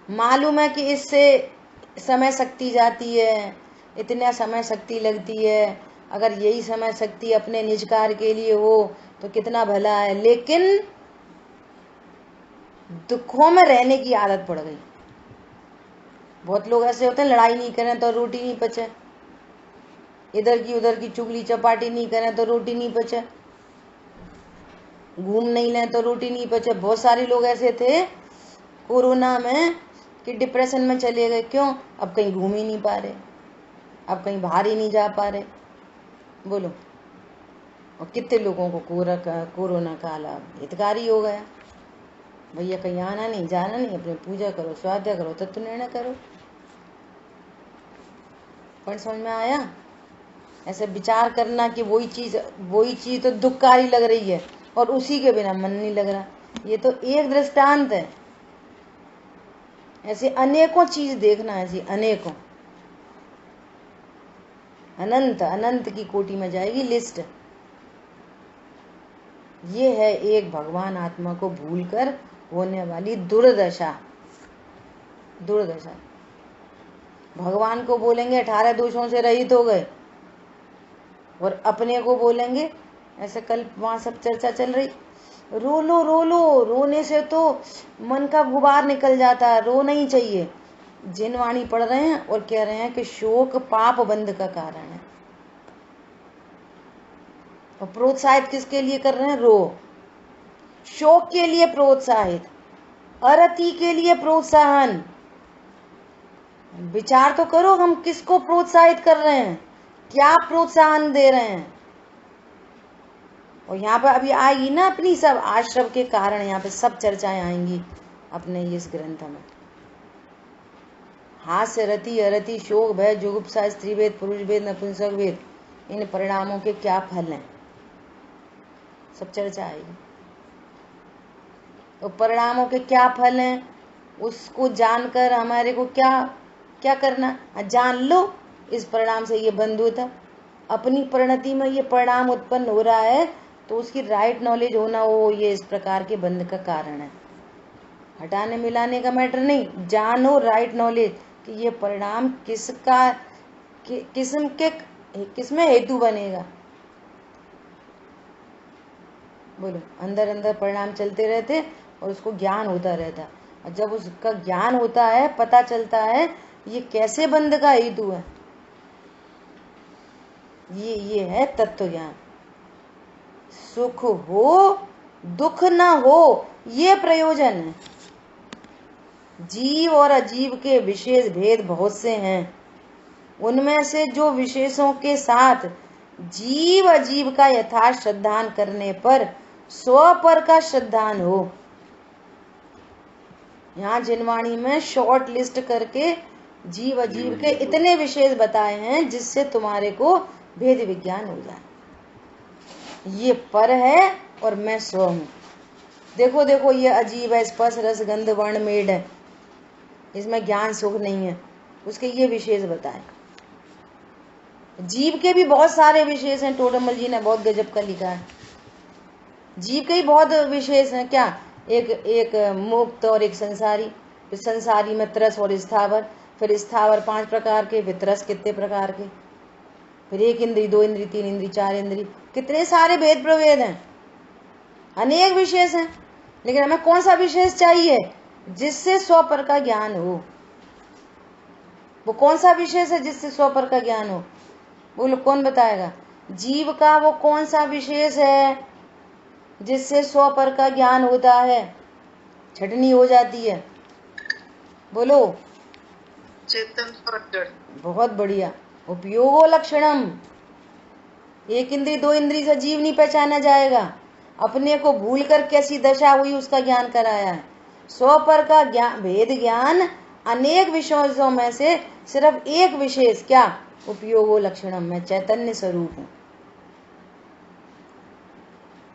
मालूम है कि इससे समय शक्ति जाती है, इतना समय शक्ति लगती है। अगर यही समय शक्ति अपने निज कार्य के लिए हो तो कितना भला है, लेकिन दुखों में रहने की आदत पड़ गई। बहुत लोग ऐसे होते हैं, लड़ाई नहीं करें तो रोटी नहीं पचे, इधर की उधर की चुगली चपाटी नहीं करें तो रोटी नहीं पचे, घूम नहीं लें तो रोटी नहीं पचे। बहुत सारे लोग ऐसे थे कोरोना में कि डिप्रेशन में चले गए। क्यों? अब कहीं घूम ही नहीं पा रहे, अब कहीं बाहर ही नहीं जा पा रहे। बोलो, और कितने लोगों को कोरोना काल हितकारी हो गया। भैया कहीं आना नहीं जाना नहीं, अपने पूजा करो, स्वाध्याय करो, तत्व निर्णय करो। पर समझ में आया? ऐसे विचार करना कि वही चीज तो दुखकारी लग रही है और उसी के बिना मन नहीं लग रहा, ये तो एक दृष्टांत है। ऐसे अनेकों चीज देखना, ऐसी अनेकों, अनंत अनंत की कोटि में जाएगी लिस्ट। ये है एक भगवान आत्मा को भूलकर होने वाली दुर्दशा। दुर्दशा। भगवान को बोलेंगे 18 दोषों से रहित हो गए, और अपने को बोलेंगे, ऐसे कल वहां सब चर्चा चल रही, रो लो रो लो, रोने से तो मन का गुबार निकल जाता है, रो नहीं चाहिए। जिनवाणी पढ़ रहे हैं और कह रहे हैं कि शोक पाप बंध का कारण है। और प्रोत्साहित किसके लिए कर रहे हैं? रो। शोक के लिए प्रोत्साहित, अरति के लिए प्रोत्साहन। विचार तो करो, हम किसको प्रोत्साहित कर रहे हैं, क्या प्रोत्साहन दे रहे हैं। और यहाँ पे अभी आएगी ना अपनी सब आश्रम के कारण, यहाँ पे सब चर्चाएं आएंगी अपने इस ग्रंथ में। हास्य, रति, अरति, शोक, भय, जुगुप्सा, स्त्री भेद, पुरुष भेद, नपुंसक भेद, इन परिणामों के क्या फल हैं, सब चर्चा आएगी। तो परिणामों के क्या फल हैं, उसको जानकर हमारे को क्या क्या करना, जान लो इस परिणाम से ये बंद होता। अपनी परिणति में ये परिणाम उत्पन्न हो रहा है तो उसकी राइट नॉलेज होना, हो ये इस प्रकार के बंध का कारण है। हटाने मिलाने का मैटर नहीं, जानो राइट नॉलेज कि ये परिणाम किसमें हेतु बनेगा। बोलो, अंदर अंदर परिणाम चलते रहते और उसको ज्ञान होता रहता, और जब उसका ज्ञान होता है, पता चलता है ये कैसे बंध का हेतु है। ये है तत्व ज्ञान। सुख हो दुख ना हो, ये प्रयोजन है। जीव और अजीव के विशेष भेद बहुत से हैं, उनमें से जो विशेषों के साथ जीव अजीव का यथार्थ श्रद्धान करने पर स्व पर का श्रद्धान हो। यहाँ जिनवाणी में शॉर्ट लिस्ट करके जीव अजीव के इतने विशेष बताए हैं जिससे तुम्हारे को भेद विज्ञान हो जाए। ये पर है और मैं स्व हूँ। देखो देखो, ये अजीब है, स्पर्श रस गंध वर्ण मेड है, इसमें ज्ञान सुख नहीं है, उसके ये विशेष बताए। जीव के भी बहुत सारे विशेष हैं, टोडरमल जी ने बहुत गजब का लिखा है। जीव के ही बहुत विशेष हैं। क्या? एक मुक्त और एक संसारी, फिर संसारी में त्रस और स्थावर, फिर स्थावर 5 प्रकार के, फिर तरस कितने प्रकार के, फिर 1 इंद्री, 2 इंद्री, 3 इंद्री, 4 इंद्री, कितने सारे भेद प्रभेद हैं, अनेक विशेष हैं। लेकिन हमें कौन सा विशेष चाहिए? जिससे स्वपर का ज्ञान हो। वो कौन सा विशेष है जिससे स्वपर का ज्ञान हो? बोलो, कौन बताएगा? जीव का वो कौन सा विशेष है जिससे स्वपर का ज्ञान होता है, छटनी हो जाती है? बोलो। चेतन। बहुत बढ़िया। उपयोगो लक्षणम। 1 इंद्री 2 इंद्री से जीव नहीं पहचाना जाएगा। अपने को भूल कर कैसी दशा हुई उसका ज्ञान कराया है। स्वपर का ज्ञान, भेद ज्ञान अनेक विशेषों में से सिर्फ एक विशेष, क्या? उपयोगो लक्षणम, मैं चैतन्य स्वरूप हूँ,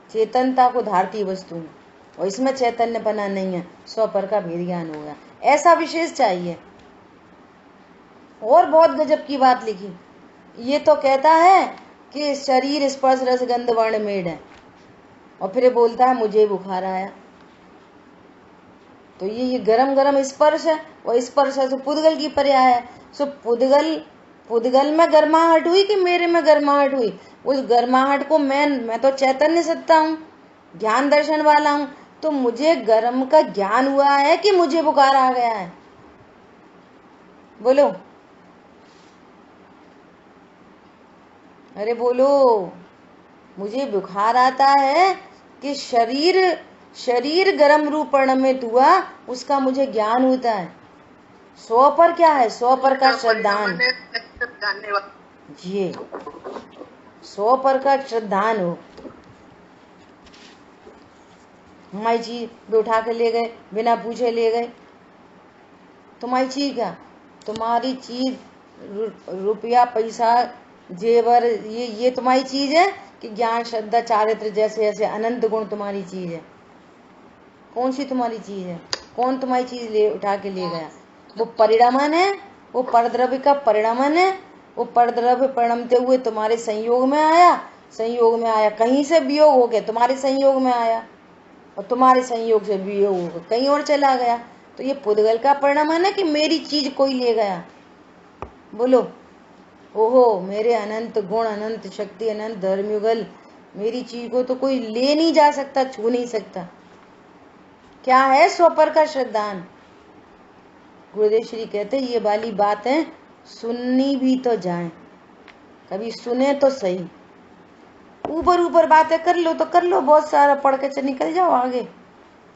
चेतनता को धारती वस्तु हूँ, और इसमें चैतन्य बना नहीं है। स्वपर का भेद ज्ञान हो गया, ऐसा विशेष चाहिए। और बहुत गजब की बात लिखी। ये तो कहता है कि शरीर स्पर्श रस गंध वर्ण मेड है, और फिर बोलता है मुझे बुखार आया। तो ये गरम गरम स्पर्श है, और स्पर्श है तो पुद्गल की पर्याय है। सो पुद्गल में गर्माहट हुई कि मेरे में गर्माहट हुई? उस गर्माहट को मैं तो चैतन्य सत्ता हूँ, ज्ञान दर्शन वाला हूँ, तो मुझे गर्म का ज्ञान हुआ है कि मुझे बुखार आ गया है? बोलो, अरे बोलो। मुझे बुखार आता है कि शरीर गर्म रूप परिणमित हुआ, उसका मुझे ज्ञान होता है। स्वपर क्या है? स्वपर का श्रद्धान, ये स्वपर का श्रद्धान हो। हमारी चीज उठा के ले गए, बिना पूछे ले गए। तुम्हारी चीज क्या? तुम्हारी चीज रुपया पैसा जेवर, ये तुम्हारी चीज है कि ज्ञान श्रद्धा चारित्र जैसे ऐसे अनंत गुण तुम्हारी चीज है? कौन सी तुम्हारी चीज है? कौन तुम्हारी चीज ले उठा के ले गया? वो परिणामन है, वो परद्रव्य का परिणामन है। वो परद्रव्य परिणमते हुए तुम्हारे संयोग में आया, कहीं से वियोग हो गया तुम्हारे संयोग में आया, और तुम्हारे संयोग से वियोग हो कहीं और चला गया। तो ये पुद्गल का परिणामन है कि मेरी चीज कोई ले गया? बोलो। ओहो, मेरे अनंत गुण, अनंत शक्ति, अनंत धर्मयुगल, मेरी चीज को तो कोई ले नहीं जा सकता, छू नहीं सकता। क्या है स्वपर का श्रद्धान? गुरुदेव श्री कहते ये वाली बातें सुननी भी तो जाए, कभी सुने तो सही। ऊपर ऊपर बातें कर लो तो कर लो, बहुत सारा पढ़ के निकल जाओ आगे।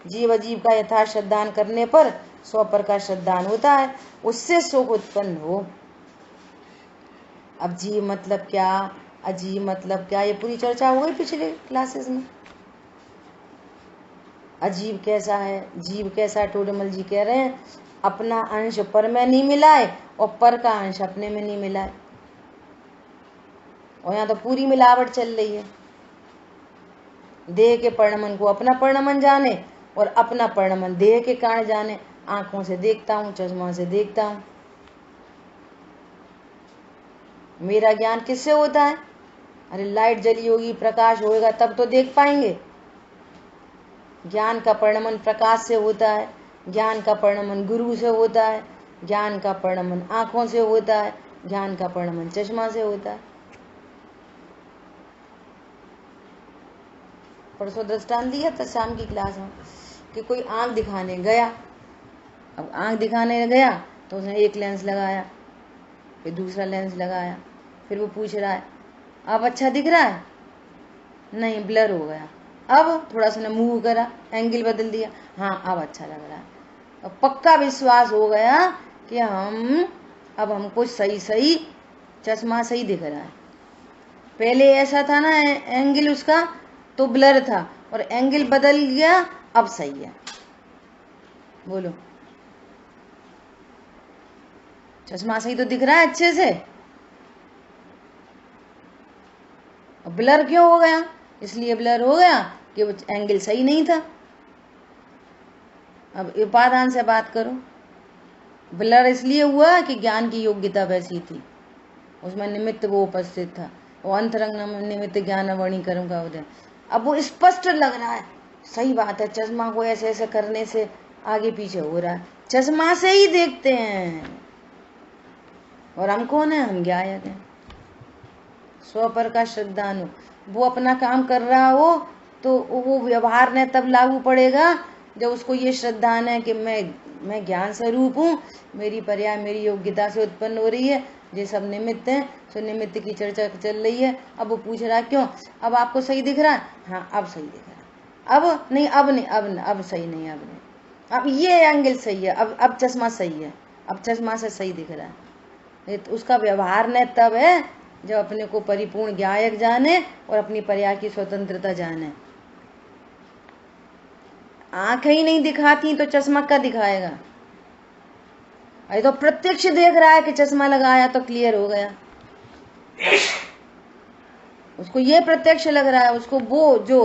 जीव अजीव का यथा श्रद्धान करने पर स्वपर का श्रद्धान होता है, उससे सुख उत्पन्न हो। अब जीव मतलब क्या, अजीव मतलब क्या, ये पूरी चर्चा हो गई पिछले क्लासेस में। अजीव कैसा है, जीव कैसा? टोडरमल जी कह रहे हैं अपना अंश पर में नहीं मिलाए और पर का अंश अपने में नहीं मिलाए। और यहाँ तो पूरी मिलावट चल रही है। देह के परिणमन को अपना परिणमन जाने और अपना परिणमन देह के कारण जाने। आंखों से देखता हूँ, चश्मा से देखता हूँ। मेरा ज्ञान किससे होता है? अरे लाइट जली होगी, प्रकाश होएगा तब तो देख पाएंगे। ज्ञान का परिणमन प्रकाश से होता है, ज्ञान का परिणमन गुरु से होता है, ज्ञान का परिणमन आंखों से होता है, ज्ञान का परिणमन चश्मा से होता है। परसों दृष्टांत दिया था शाम की क्लास में कि कोई आंख दिखाने गया। अब आंख दिखाने गया तो उसने एक लेंस लगाया, फिर दूसरा लेंस लगाया, फिर वो पूछ रहा है अब अच्छा दिख रहा है? नहीं, ब्लर हो गया। अब थोड़ा सा मूव करा, एंगल बदल दिया, हाँ अब अच्छा लग रहा है। अब पक्का विश्वास हो गया कि अब हमको सही चश्मा सही दिख रहा है। पहले ऐसा था ना, एंगल उसका तो ब्लर था और एंगल बदल गया, अब सही है। बोलो, चश्मा सही तो दिख रहा है अच्छे से, ब्लर क्यों हो गया? इसलिए ब्लर हो गया कि वो एंगल सही नहीं था। अब उपादान से बात करो। ब्लर इसलिए हुआ कि ज्ञान की योग्यता वैसी थी, उसमें निमित्त वो उपस्थित था, वो अंतरंग निमित्त ज्ञान वर्णी कर्म का उदय। अब वो स्पष्ट लग रहा है, सही बात है, चश्मा को ऐसे ऐसे करने से आगे पीछे हो रहा है। चश्मा से ही देखते हैं, और हम कौन है? हम ज्ञायक हैं। स्व पर का श्रद्धानु, वो अपना काम कर रहा हो तो वो व्यवहार ने तब लागू पड़ेगा जब उसको ये श्रद्धान है कि मैं ज्ञान स्वरूप हूँ, मेरी पर्याय मेरी योग्यता से उत्पन्न हो रही है, ये सब निमित्त हैं, सो निमित्त की चर्चा चल रही है। अब वो पूछ रहा क्यों, अब आपको सही दिख रहा है? हाँ अब सही दिख रहा है। अब नहीं, अब नहीं, अब सही नहीं, अब नहीं, अब ये एंगल सही है, अब चश्मा सही है, अब चश्मा से सही दिख रहा है। तो उसका व्यवहार ने तब है जब अपने को परिपूर्ण ज्ञायक जाने और अपनी पर्याय की स्वतंत्रता जाने। आंखें ही नहीं दिखाती तो चश्मा क्या दिखाएगा? अरे तो प्रत्यक्ष देख रहा है कि चश्मा लगाया तो क्लियर हो गया, उसको ये प्रत्यक्ष लग रहा है। उसको वो जो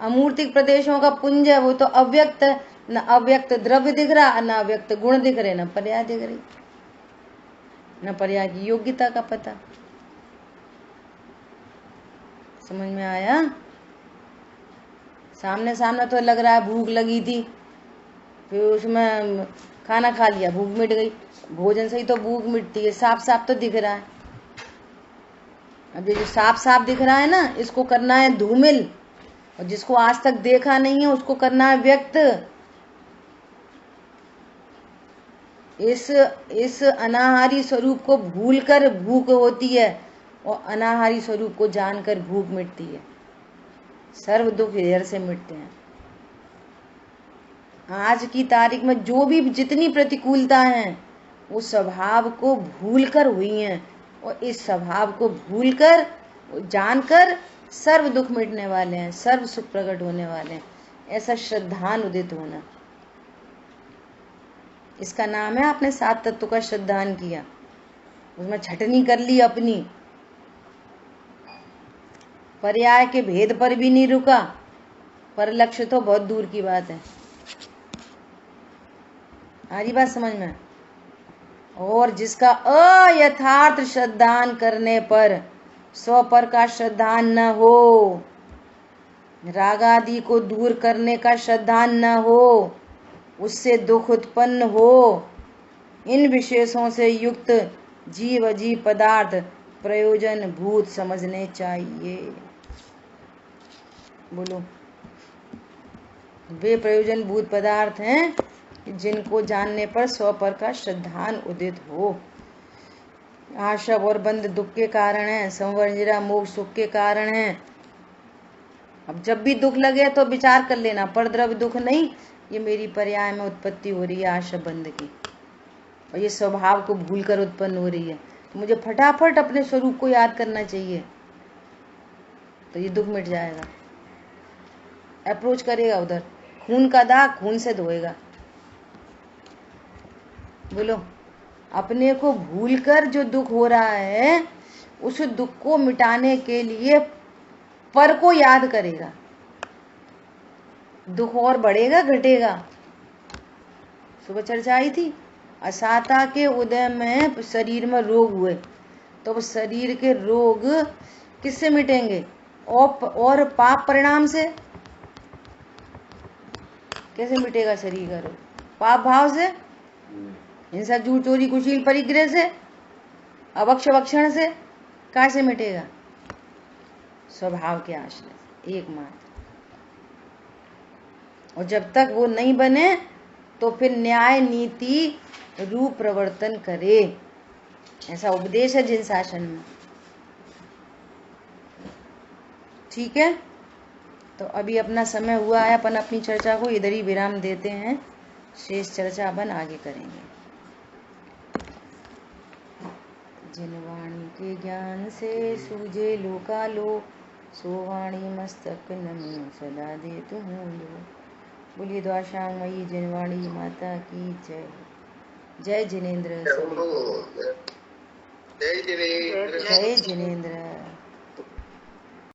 अमूर्तिक प्रदेशों का पुंज है वो तो अव्यक्त, न अव्यक्त द्रव्य दिख रहा, न अव्यक्त गुण दिख रहे, न पर्याय दिख रही, न पर्याय की योग्यता का पता। समझ में आया? सामने सामने तो लग रहा है भूख लगी थी, फिर उसमें खाना खा लिया, भूख मिट गई। भोजन से ही तो भूख मिटती है, साफ साफ तो दिख रहा है। अब ये जो साफ साफ दिख रहा है ना, इसको करना है धूमिल, और जिसको आज तक देखा नहीं है उसको करना है व्यक्त। इस अनाहारी स्वरूप को भूलकर भूख होती है और अनाहारी स्वरूप को जानकर भूख मिटती है। सर्व दुख हृदय से मिटते हैं। आज की तारीख में जो भी जितनी प्रतिकूलता है वो स्वभाव को भूलकर हुई हैं, और इस स्वभाव को भूलकर जानकर सर्व दुख मिटने वाले हैं, सर्व सुख प्रकट होने वाले हैं। ऐसा श्रद्धान उदित होना, इसका नाम है आपने सात तत्व का श्रद्धान किया, उसमें छटनी कर ली अपनी, पर्याय के भेद पर भी नहीं रुका, पर लक्ष्य तो बहुत दूर की बात है। आरी बात समझ में? और जिसका अयथार्थ श्रद्धान करने पर स्व पर का श्रद्धान न हो, राग आदि को दूर करने का श्रद्धान न हो, उससे दुख उत्पन्न हो, इन विशेषों से युक्त जीव अजीव पदार्थ प्रयोजन भूत समझने चाहिए। बोलो, वे प्रयोजन भूत पदार्थ हैं जिनको जानने पर स्व पर का श्रद्धान उदित हो। आशा और बंध दुख के कारण है, संवर्जरा मोक्ष सुख के कारण है। अब जब भी दुख लगे तो विचार कर लेना, पर द्रव्य दुख नहीं, ये मेरी पर्याय में उत्पत्ति हो रही है आशा बंध की, और ये स्वभाव को भूलकर उत्पन्न हो रही है। तो मुझे फटाफट अपने स्वरूप को याद करना चाहिए, तो ये दुख मिट जाएगा। अप्रोच करेगा उधर, खून का दाग खून से धोएगा। बोलो, अपने को भूलकर जो दुख हो रहा है उस दुख को मिटाने के लिए पर को याद करेगा, दुख और बढ़ेगा घटेगा। सुबह चर्चा आई थी, असाता के उदय में शरीर में रोग हुए, तो शरीर के रोग किससे मिटेंगे? और पाप परिणाम से। कैसे मिटेगा शरीर का रोग? पाप भाव से, हिंसा झूठ चोरी कुशील परिग्रह से, अवक्ष भक्षण से। कैसे मिटेगा? स्वभाव के आश्रय एकमात्र। और जब तक वो नहीं बने तो फिर न्याय नीति रूप प्रवर्तन करे, ऐसा उपदेश है जिन शासन में। ठीक है, तो अभी अपना समय हुआ है, अपन अपनी चर्चा को इधर ही विराम देते हैं, शेष चर्चा अपन आगे करेंगे। जिन वाणी के ज्ञान से सूझे लोकालो, सो वाणी मस्तक नमी सदा दे तुम लो। बोलिए द्वाशांगमयी जिनवाणी माता की जय। जय जिनेन्द्र। जय जिनेन्द्र। जय जिनेन्द्र।